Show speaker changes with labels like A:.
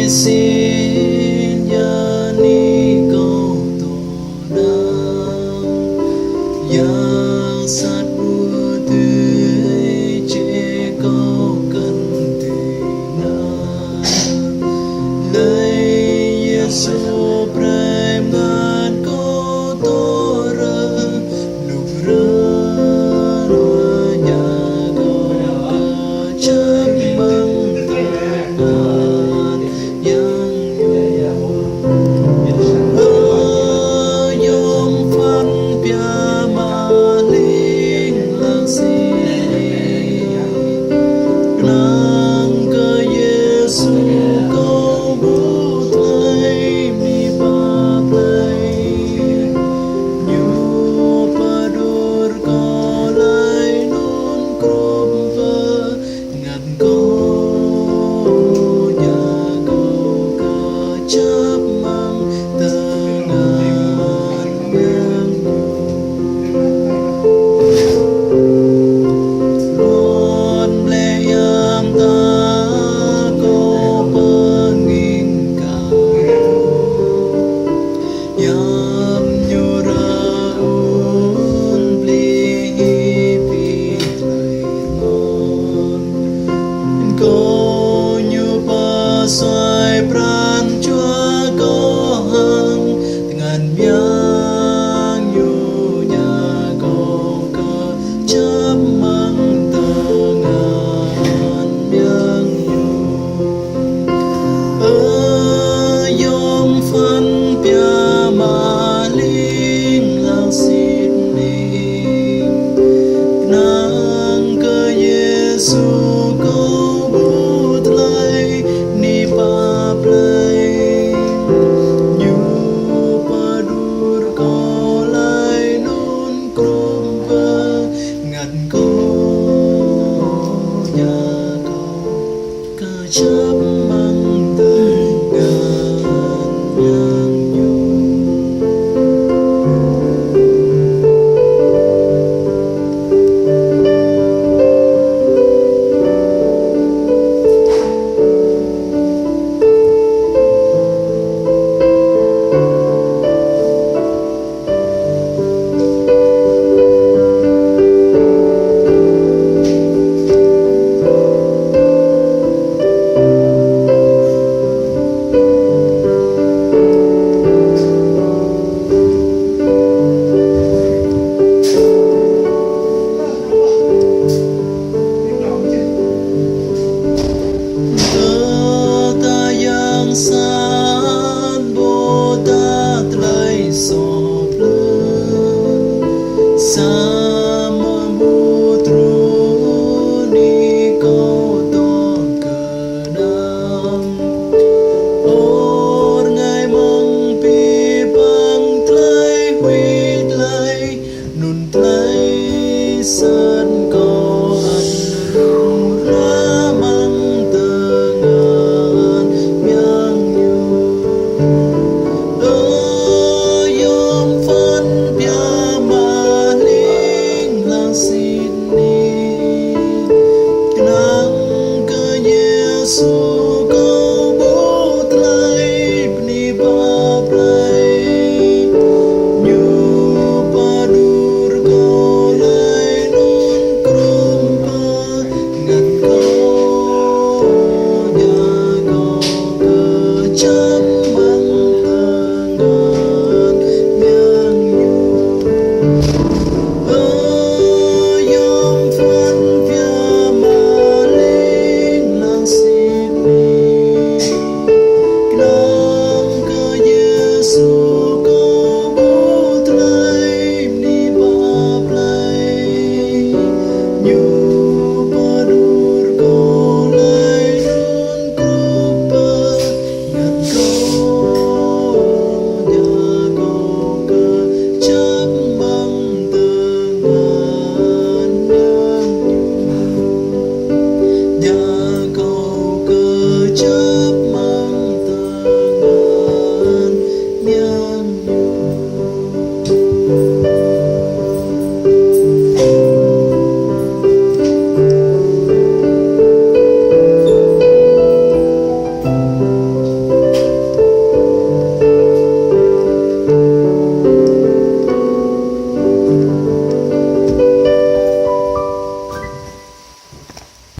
A: xin nhà ni câu tổ nam yang sát mưa tươi chế câu cần tình nam lấy Giêsu prem ngàn câu tổ ra lúc ra nhà câu ca chấp măng xoay pran chúa có hăng ngàn miang nhu nhà cầu ca chấp mang tờ ngàn miang nhu ở yom phân pia ma linh lang xịt ninh nang cơ Giêsu câu bút lại chấp mang từng ngàn nhang nhung san Bồ Tát lấy sổ plơ